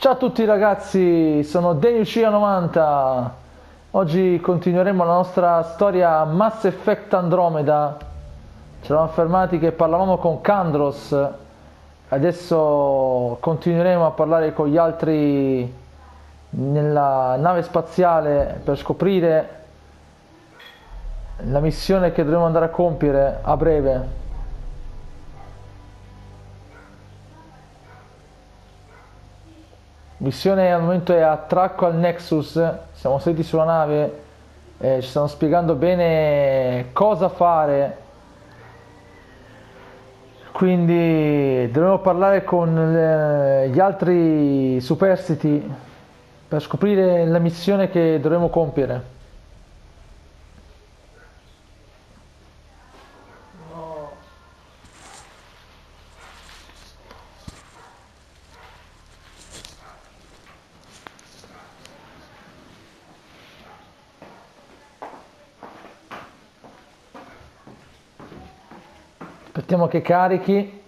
Ciao a tutti ragazzi, sono DeniuC90. Oggi continueremo la nostra storia Mass Effect Andromeda. Ci eravamo fermati che parlavamo con Kandros, adesso continueremo a parlare con gli altri nella nave spaziale per scoprire la missione che dovremo andare a compiere a breve. Missione al momento è Attracco al Nexus, siamo saliti sulla nave, ci stanno spiegando bene cosa fare, quindi dovremo parlare con gli altri superstiti per scoprire la missione che dovremo compiere. Aspettiamo che carichi,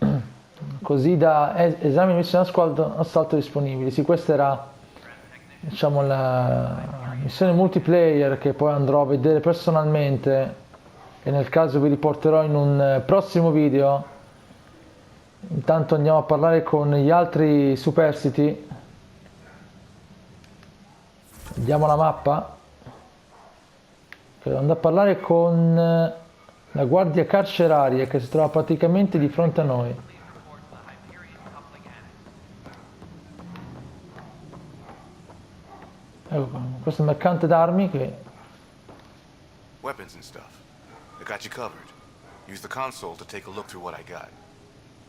così da esami missione assalto disponibili. Sì, questa era, diciamo, la missione multiplayer che poi andrò a vedere personalmente e nel caso vi riporterò in un prossimo video. Intanto andiamo a parlare con gli altri superstiti. Vediamo la mappa. Andando a parlare con la guardia carceraria che si trova praticamente di fronte a noi. Ecco qua, questo è il mercante d'armi che... Weapons and stuff. I got you covered. Use the console to take a look through what I got.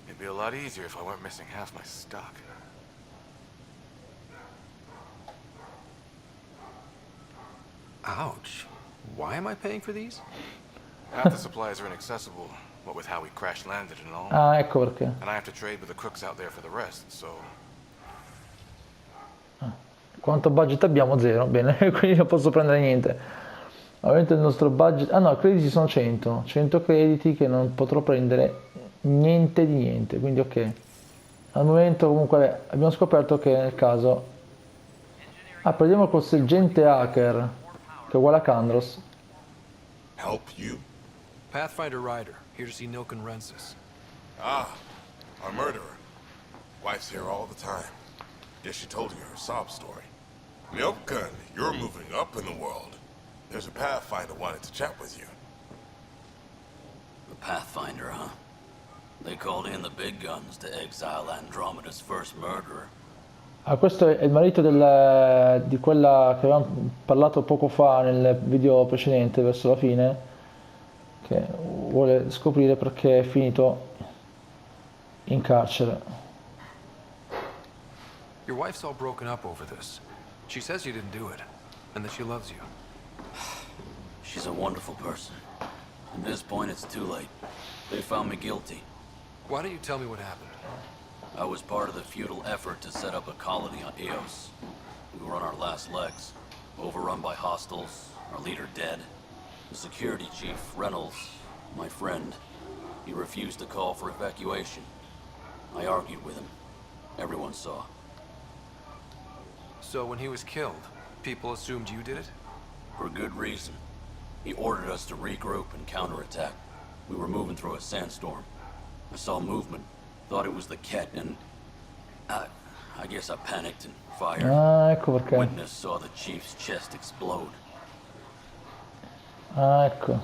It'd be a lot easier if I weren't missing half my stock. Ouch. Why am I paying for these? Half the supplies are inaccessible, what with how we crash landed and all. Ah, ecco perché. And I have to trade with the crooks out there for the rest, so... Quanto budget abbiamo? Zero, bene, quindi non posso prendere niente. Ovviamente il nostro budget... Ah no, crediti sono 100 crediti che non potrò prendere niente di niente, quindi ok. Al momento comunque abbiamo scoperto che nel caso... Ah, prendiamo col sergente hacker, che è uguale a Kandros. Help you? Pathfinder Rider, here to see Nilken Rensis. Ah, our murderer. Wife's here all the time. Guess she told you her sob story. Milken, you're moving up in the world. There's a Pathfinder wanted to chat with you. The Pathfinder, huh? They called in the big guns to exile Andromeda's first murderer. Ah, questo è il marito di quella che avevamo parlato poco fa nel video precedente, verso la fine, che vuole scoprire perché è finito in carcere. Your wife's all broken up over this. She says you didn't do it, and that she loves you. She's a wonderful person. At this point, it's too late. They found me guilty. Why don't you tell me what happened? I was part of the futile effort to set up a colony on Eos. We were on our last legs, overrun by hostiles, our leader dead. The security chief, Reynolds, my friend, he refused to call for evacuation. I argued with him. Everyone saw. So when he was killed, people assumed you did it? For good reason. He ordered us to regroup and counterattack. We were moving through a sandstorm. I saw movement, thought it was the Ket, and I guess I panicked and fired. Ah, ecco perché. Witness saw the chief's chest explode. Ah, ecco.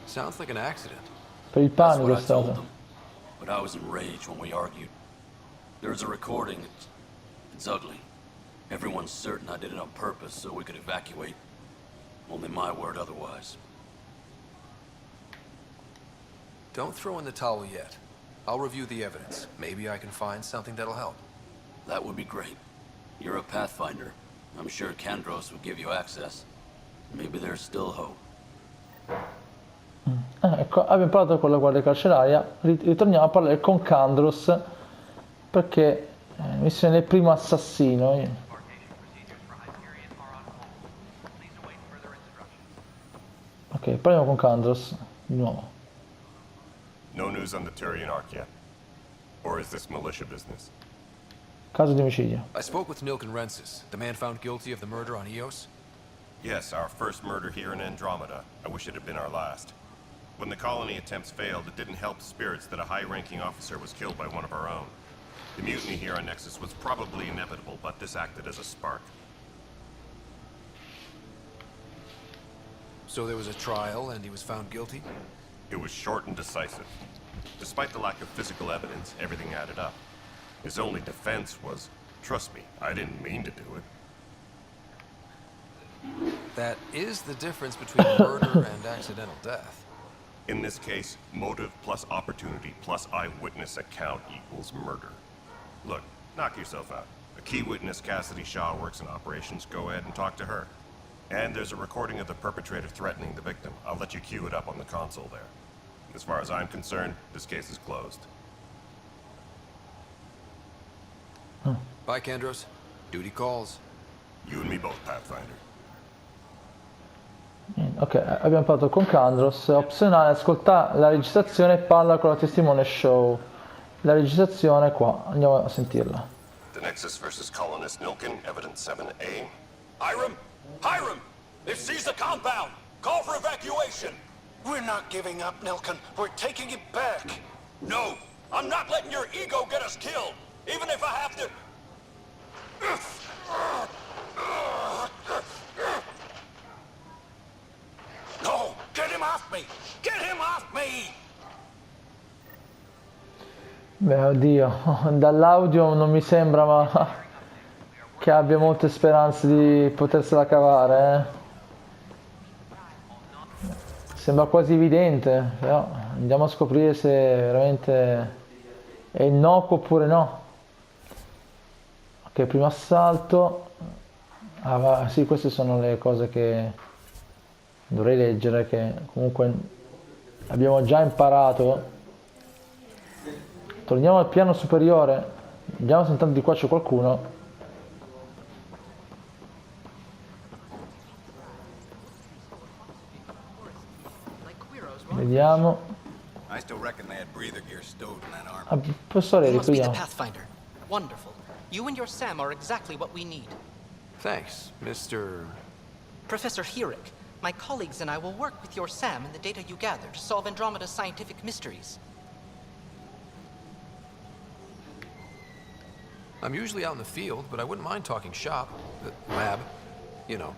Sounds like an accident. Per il That's panico what è I told stato. them. But I was enraged when we argued. There's a recording. It's ugly. Everyone's certain I did it on purpose so we could evacuate. Only my word otherwise. Don't throw in the towel yet. I'll review the evidence. Maybe I can find something that'll help. That would be great. You're a Pathfinder. I'm sure Kandros would give you access. Maybe there's still hope. Ecco, abbiamo parlato con la guardia carceraria, ritorniamo a parlare con Kandros perché missione del primo assassino. Ok, parliamo con Kandros di nuovo. No news on the Turian Ark yet? Or is this militia business? Caso di omicidio. I spoke with Nilken Rensis, the man found guilty of the murder on Eos. Yes, our first murder here in Andromeda. I wish it had been our last. When the colony attempts failed, it didn't help spirits that a high-ranking officer was killed by one of our own. The mutiny here on Nexus was probably inevitable, but this acted as a spark. So there was a trial and he was found guilty? It was short and decisive. Despite the lack of physical evidence, everything added up. His only defense was, trust me, I didn't mean to do it. That is the difference between murder and accidental death. In this case, motive plus opportunity plus eyewitness account equals murder. Look, knock yourself out. A key witness, Cassidy Shaw, works in operations. Go ahead and talk to her. And there's a recording of the perpetrator threatening the victim. I'll let you cue it up on the console there. As far as I'm concerned, this case is closed. Bye, Kandros. Duty calls. You and me both, Pathfinder. Ok, abbiamo parlato con Kandros. Opzionale, ascolta la registrazione e parla con la testimone Show. La registrazione è qua, andiamo a sentirla. The Nexus versus colonist Nilken, evidence 7A. Hiram! Hiram! They've seized the compound! Call for evacuation! We're not giving up, Nilken. We're taking it back. No! I'm not letting your ego get us killed! Even if I have to... No! Get him off me! Get him off me! Beh, oddio, dall'audio non mi sembra ma che abbia molte speranze di potersela cavare, Sembra quasi evidente, però andiamo a scoprire se veramente è innocuo oppure no. Ok, primo assalto. Sì, queste sono le cose che dovrei leggere, che comunque abbiamo già imparato. Torniamo al piano superiore, vediamo se intanto di qua c'è qualcuno. Vediamo. I still reckon they had breather gear stowed in that arm. Professore, You must be the riprendiamo. Pathfinder. Wonderful. You and your Sam are exactly what we need. Thanks, Mr. Professor Herrick, my colleagues and I will work with your Sam and the data you gather to solve Andromeda's scientific mysteries. I'm usually out in the field, but I wouldn't mind talking shop. Lab. You know.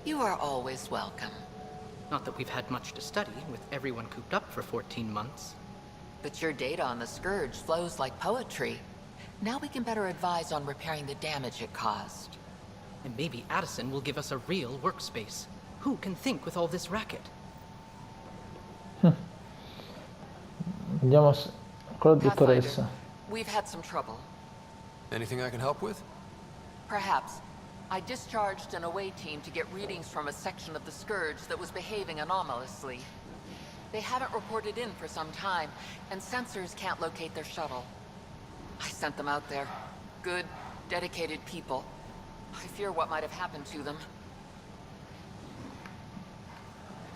You are always welcome. Not that we've had much to study, with everyone cooped up for 14 months. But your data on the Scourge flows like poetry. Now we can better advise on repairing the damage it caused. And maybe Addison will give us a real workspace. Who can think with all this racket? Andiamo con la Pathfinder, dottoressa. we've had some trouble. Anything I can help with? Perhaps. I discharged an away team to get readings from a section of the Scourge that was behaving anomalously. They haven't reported in for some time, and sensors can't locate their shuttle. I sent them out there. Good, dedicated people. I fear what might have happened to them.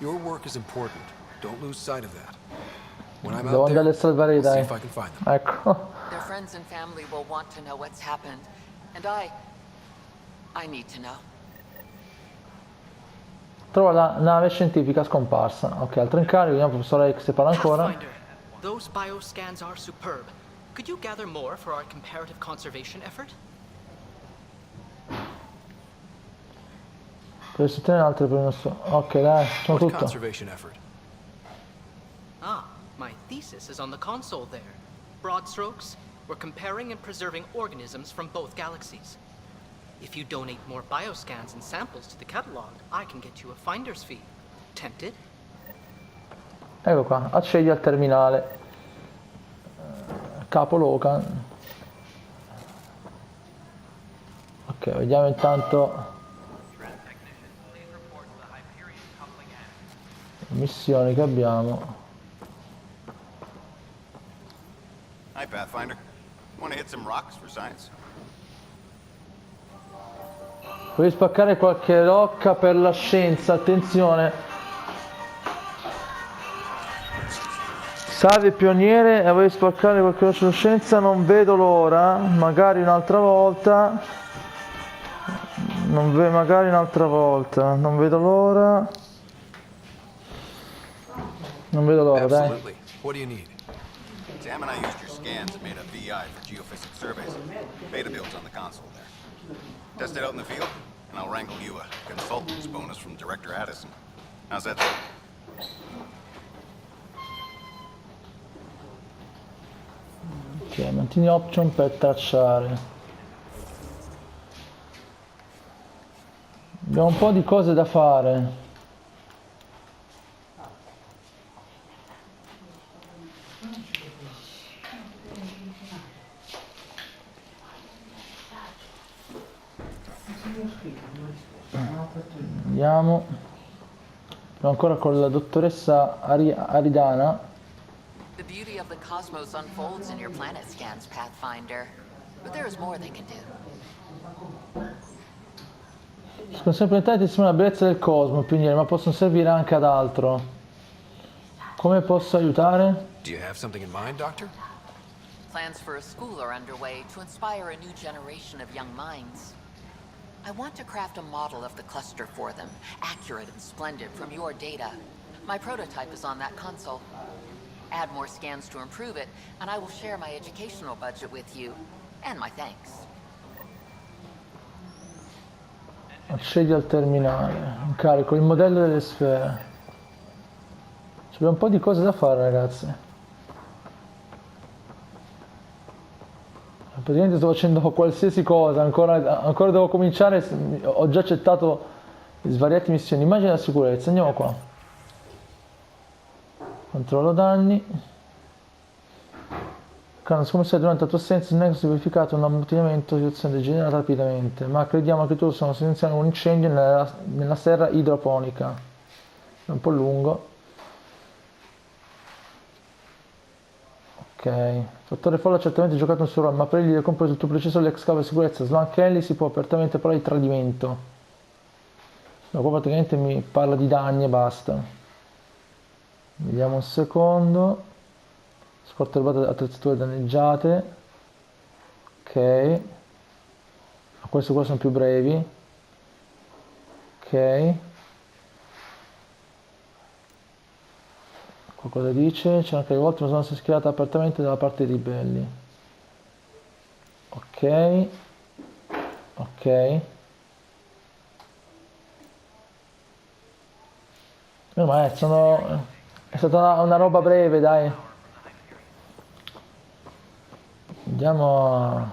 Your work is important. Don't lose sight of that. When I'm Devo out there, andare a salvare i I'll see dai. if I can find them. Ecco. Their friends and family will want to know what's happened. And I need to know. Trova la nave scientifica scomparsa. Ok, altro incarico, vediamo professore se parla ancora. Pathfinder, those bioscans are superb. Could you gather more for our comparative conservation effort? Per sostenere altre per il nostro... Ok, dai, sono What tutto. conservation effort? Ah, my thesis is on the console there. Broad strokes, we're comparing and preserving organisms from both galaxies. If you donate more bioscans and samples to the catalog, I can get you a finder's fee. Tempted? Ecco qua, accedi al terminale. Capo Locan. Ok, vediamo intanto le missioni che abbiamo. Hi, Pathfinder. Want to hit some rocks for science? Puoi spaccare qualche rocca per la scienza, attenzione. Salve pioniere, avevi spaccato qualche conoscenza, non vedo l'ora, magari un'altra volta. Magari un'altra volta, non vedo l'ora. Non vedo l'ora, dai. Absolutely. What do you need? Sam and I used your scans and made a VI for geophysics surveys. Beta builds on the console there. Test it out in the field, and I'll wrangle you a consultant's bonus from Director Addison. How's that sound? Ok, mantieni option per tracciare. Abbiamo un po' di cose da fare. Andiamo. Siamo ancora con la dottoressa Aridana. The beauty of the cosmos unfolds in your planet scans, Pathfinder. But there is more they can do. Sono sempre entrati insieme alla bellezza del cosmo, pioniere, ma possono servire anche ad altro. Come posso aiutare? Do you have something in mind, Doctor? Plans for a school are underway to inspire a new generation of young minds. I want to craft a model of the cluster for them, accurate and splendid from your data. My prototype is on that console. Add more scans to improve it, and I will share my educational budget with you, and my thanks. Accedi al terminale. Incarico il modello delle sfere. Abbiamo un po' di cose da fare, ragazzi. Praticamente sto facendo qualsiasi cosa, ancora devo cominciare, ho già accettato svariate missioni. Immagine la sicurezza, andiamo qua. Controllo danni. Scommessa durante la tua assenza il Nexus ha verificato un ammutinamento di situazione degenerata rapidamente, ma crediamo che tu sono essenzialmente un incendio nella serra idroponica. È un po' lungo. Ok, fattore folle ha certamente giocato un suo ruolo, ma per egli compreso il tuo processo dell'ex capo di sicurezza Sloan Kelly si può apertamente parlare di tradimento. No, qua praticamente mi parla di danni e basta. Vediamo un secondo. Scorta rubate attrezzature danneggiate. Ok. Queste qua sono più brevi. Ok. Cosa dice? C'è anche le volte una zona si è schierata apertamente dalla parte dei ribelli. Ok. Ok. Ma è stata una roba breve, dai. Andiamo a...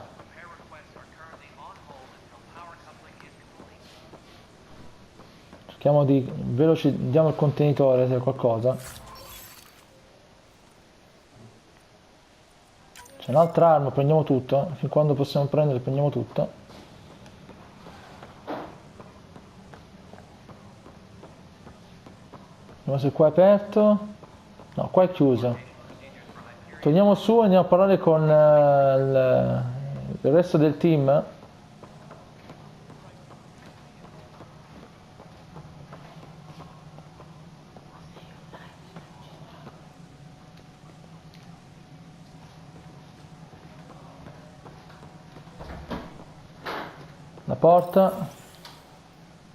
Cerchiamo di diamo il contenitore se c'è qualcosa. C'è un'altra arma, prendiamo tutto. Fin quando possiamo prendere, prendiamo tutto. Vediamo se qua è aperto. No, qua è chiuso. Torniamo su e andiamo a parlare con il resto del team. La porta.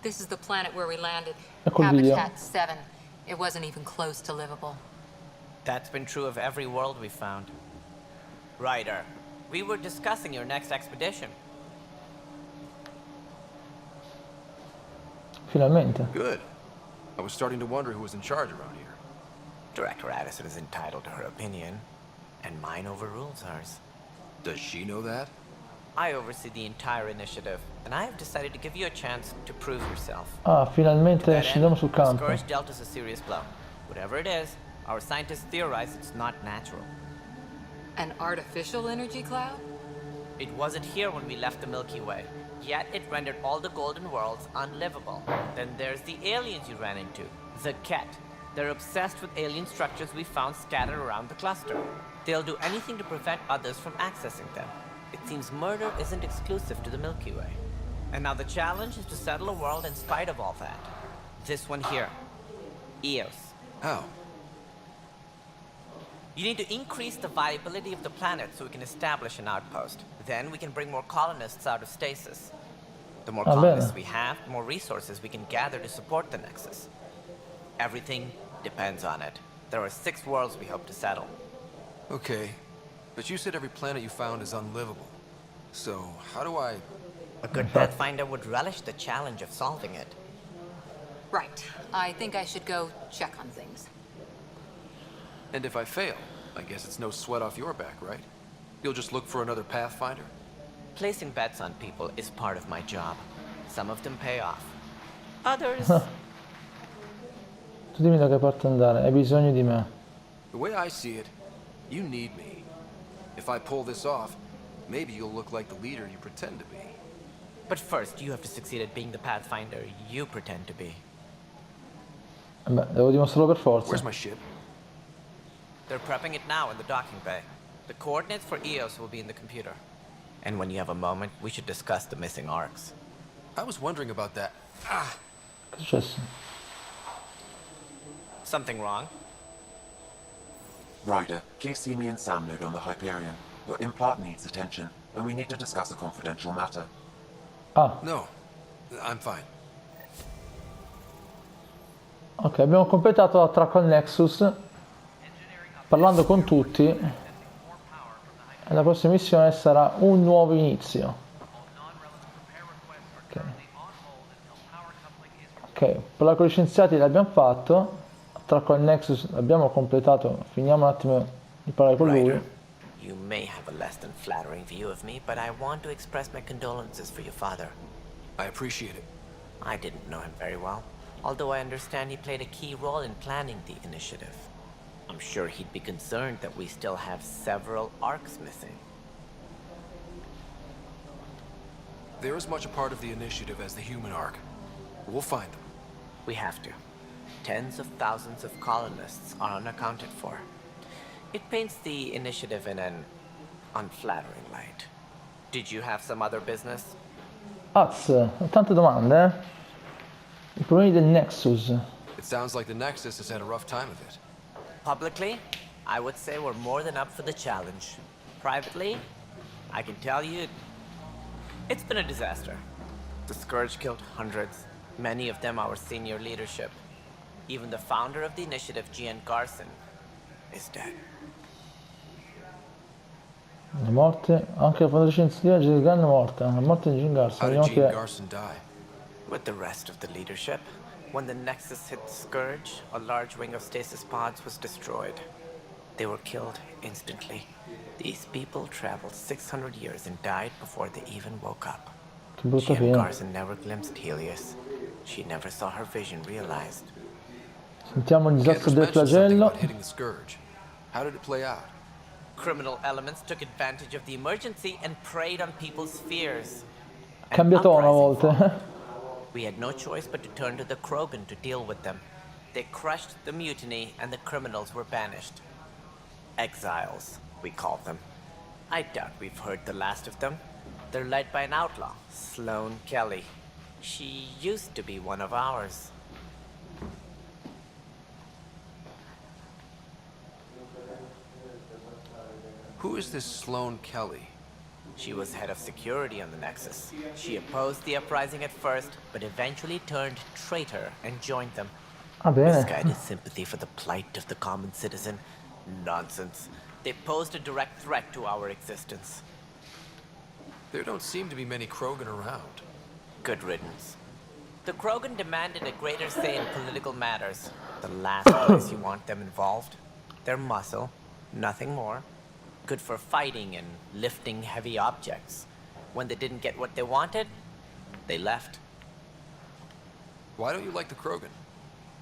This is the planet where we landed. Ecco il video. Habitat 7. It wasn't even close to livable. That's been true of every world we found. Ryder, we were discussing your next expedition. Finalmente. Good. I was starting to wonder who was in charge around here. Director Addison is entitled to her opinion, and mine overrules hers. Does she know that? I oversee the entire initiative, and I have decided to give you a chance to prove yourself. Ah, finalmente scendiamo sul The campo. scourge dealt us a serious blow. Whatever it is, our scientists theorize it's not natural. An artificial energy cloud? It wasn't here when we left the Milky Way, yet it rendered all the golden worlds unlivable. Then there's the aliens you ran into, the Ket. They're obsessed with alien structures we found scattered around the cluster. They'll do anything to prevent others from accessing them. It seems murder isn't exclusive to the Milky Way. And now the challenge is to settle a world in spite of all that. This one here. Eos. How? You need to increase the viability of the planet so we can establish an outpost. Then we can bring more colonists out of stasis. The more colonists we have, the more resources we can gather to support the Nexus. Everything depends on it. There are 6 worlds we hope to settle. Okay, but you said every planet you found is unlivable. So, how do I... A good Pathfinder would relish the challenge of solving it. Right. I think I should go check on things. And if I fail, I guess it's no sweat off your back, right? You'll just look for another Pathfinder? Placing bets on people is part of my job. Some of them pay off. Others... Tu dimmi da che parte andare, hai bisogno di me. The way I see it, you need me. If I pull this off, maybe you'll look like the leader you pretend to be. But first, you have to succeed at being the Pathfinder you pretend to be. Beh, devo dimostrarlo per forza. Where's my ship? They're prepping it now in the docking bay. The coordinates for EOS will be in the computer. And when you have a moment, we should discuss the missing arcs. I was wondering about that. Ah! Che è successo? Something wrong? Ryder, please see me and Sam node on the Hyperion. Your implant needs attention, and we need to discuss a confidential matter. Ah. No, I'm fine. Ok, abbiamo completato Attracco al Nexus. Parlando con tutti. E la prossima missione sarà un nuovo inizio. Ok. Ok, per la con gli scienziati l'abbiamo fatto. Attracco al Nexus l'abbiamo completato. Finiamo un attimo di parlare con lui. You may have a less than flattering view of me, but I want to express my condolences for your father. I appreciate it. I didn't know him very well, although I understand he played a key role in planning the initiative. I'm sure he'd be concerned that we still have several arcs missing. They're as much a part of the initiative as the human arc. We'll find them. We have to. Tens of thousands of colonists are unaccounted for. It paints the initiative in an unflattering light. Did you have some other business? Tante domande, I problemi del Nexus. It sounds like the Nexus has had a rough time of it. Publicly, I would say we're more than up for the challenge. Privately, I can tell you, it's been a disaster. The Scourge killed hundreds, many of them our senior leadership. Even the founder of the initiative, Gian Garson, is dead. La morte, anche la fondatrice iniziativa Jill Gunn è morta. La morte di Jim Garson. How did Jean Garson die? With the rest of the leadership. When the Nexus hit Scourge, a large wing of stasis pods was destroyed. They were killed instantly. These people traveled 600 years and died before they even woke up. Che brutta Jean fine. Garson never glimpsed Helios. She never saw her vision realized. Sentiamo il disastro del flagello. Hitting the Scourge. How did it play out? Criminal elements took advantage of the emergency and preyed on people's fears. Cambia tono a volte. We had no choice but to turn to the Krogan to deal with them. They crushed the mutiny and the criminals were banished. Exiles, we call them. I doubt we've heard the last of them. They're led by an outlaw, Sloane Kelly. She used to be one of ours. Who is this Sloane Kelly? She was head of security on the Nexus. She opposed the uprising at first, but eventually turned traitor and joined them. Ah, bene. Misguided sympathy for the plight of the common citizen? Nonsense. They posed a direct threat to our existence. There don't seem to be many Krogan around. Good riddance. The Krogan demanded a greater say in political matters. The last place you want them involved. Their muscle, nothing more. Good for fighting and lifting heavy objects. When they didn't get what they wanted, they left. Why don't you like the Krogan?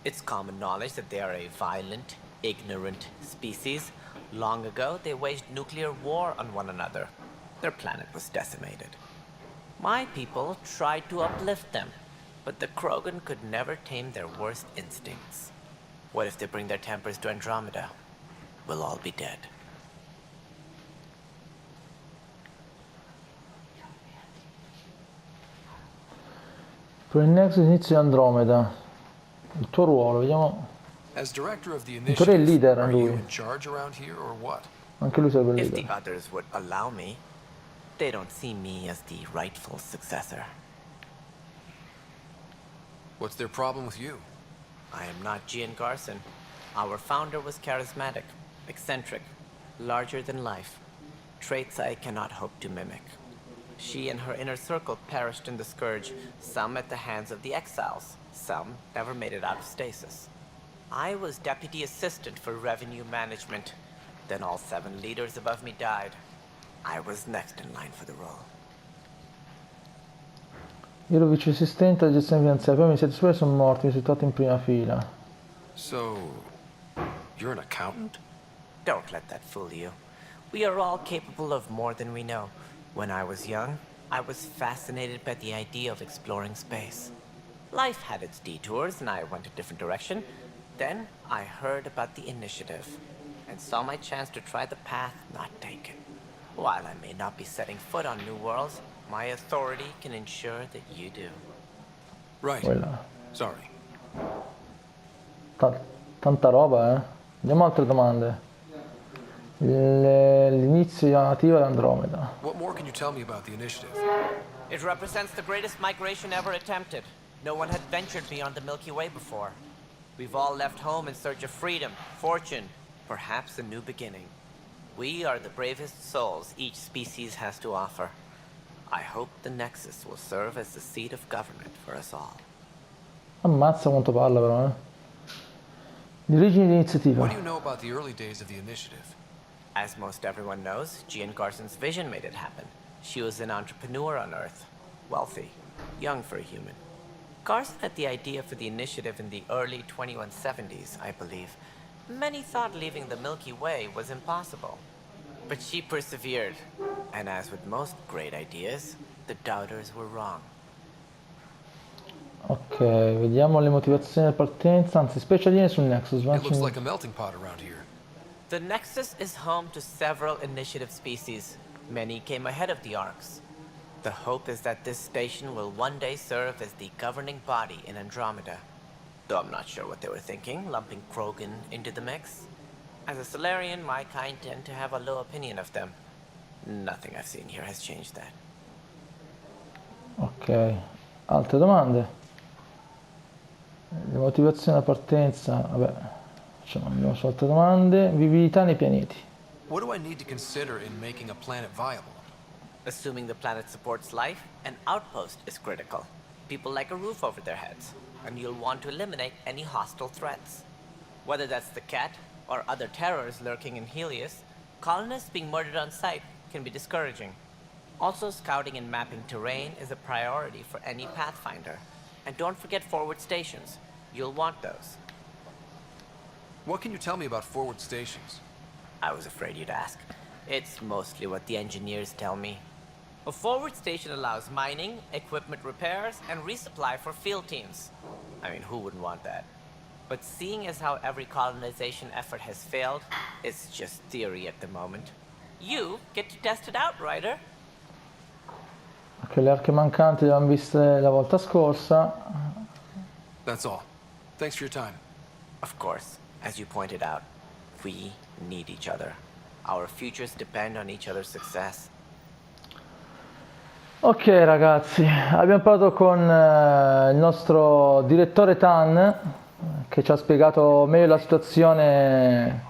It's common knowledge that they are a violent, ignorant species. Long ago, they waged nuclear war on one another. Their planet was decimated. My people tried to uplift them, but the Krogan could never tame their worst instincts. What if they bring their tempers to Andromeda? We'll all be dead. Per il Nexus inizio Andromeda. Il tuo ruolo, vediamo. As director of the in teoria è il initiative, leader are you lui. in charge around here or what? Anche lui sarebbe il If leader. the others would allow me, they don't see me as the rightful successor. What's their problem with you? I am not Gian Garson. Our founder was charismatic, eccentric, larger than life. Traits I cannot hope to mimic. She and her inner circle perished in the Scourge, some at the hands of the Exiles, some never made it out of stasis. I was deputy assistant for revenue management. Then all 7 leaders above me died. I was next in line for the role. Io ero vice assistente alla gestione finanziaria, poi i miei siete superiori sono morti, mi sono trovato in prima fila. So, you're an accountant? Don't let that fool you. We are all capable of more than we know. When I was young, I was fascinated by the idea of exploring space. Life had its detours and I went a different direction. Then I heard about the initiative and saw my chance to try the path not taken. While I may not be setting foot on new worlds, my authority can ensure that you do. Right. Quella. Sorry. Tanta roba, eh? Andiamo a altre domande. L'iniziativa di Andromeda. What more can you tell me about the initiative? It represents the greatest migration ever attempted. No one had ventured beyond the Milky Way before. We've all left home in search of freedom, fortune, perhaps a new beginning. We are the bravest souls each species has to offer. I hope the Nexus will serve as the seat of government for us all. Ammazza quanto parla però, eh? Di origini di iniziativa. What do you know about the early days of the initiative? As most everyone knows, Gian Garson's vision made it happen. She was an entrepreneur on Earth, wealthy, young for a human. Garson had the idea for the initiative in the early 2170s, I believe. Many thought leaving the Milky Way was impossible. But she persevered. And as with most great ideas, the doubters were wrong. Ok, vediamo le motivazioni di partenza, anzi specialine sul Nexus. It looks like a melting pot around here. The Nexus is home to several initiative species. Many came ahead of the Arks. The hope is that this station will one day serve as the governing body in Andromeda. Though I'm not sure what they were thinking, lumping Krogan into the mix. As a Solarian, my kind tend to have a low opinion of them. Nothing I've seen here has changed that. Ok, altre domande? Le motivazioni della partenza, vabbè, andiamo su altre domande. Vivibilità nei pianeti. What do I need to consider in making a planet viable? Assuming the planet supports life, an outpost is critical. People like a roof over their heads, and you'll want to eliminate any hostile threats. Whether that's the cat or other terrors lurking in Helios, colonists being murdered on sight can be discouraging. Also, scouting and mapping terrain is a priority for any Pathfinder. And don't forget forward stations. You'll want those. What can you tell me about forward stations? I was afraid you'd ask. It's mostly what the engineers tell me. A forward station allows mining, equipment repairs, and resupply for field teams. I mean, who wouldn't want that? But seeing as how every colonization effort has failed, it's just theory at the moment. You get to test it out, Ryder. Ok, le arche mancanti le abbiamo viste la volta scorsa. That's all. Thanks for your time. Of course, as you pointed out, we need each other. Our futures depend on each other's success. Ok ragazzi, abbiamo parlato con il nostro direttore Tan, che ci ha spiegato meglio la situazione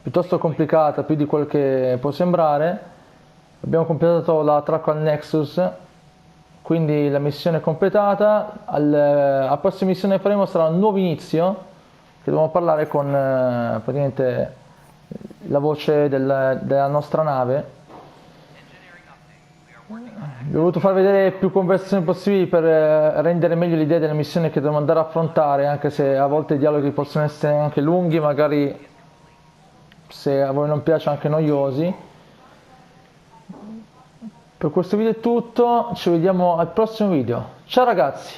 piuttosto complicata, più di quel che può sembrare. Abbiamo completato l'Attracco al Nexus, quindi la missione è completata. La prossima missione che faremo sarà un nuovo inizio, che dobbiamo parlare con praticamente la voce della nostra nave. Vi ho voluto far vedere più conversazioni possibili per rendere meglio l'idea della missione che dobbiamo andare a affrontare, anche se a volte i dialoghi possono essere anche lunghi, magari se a voi non piace anche noiosi. Per questo video è tutto, ci vediamo al prossimo video. Ciao ragazzi!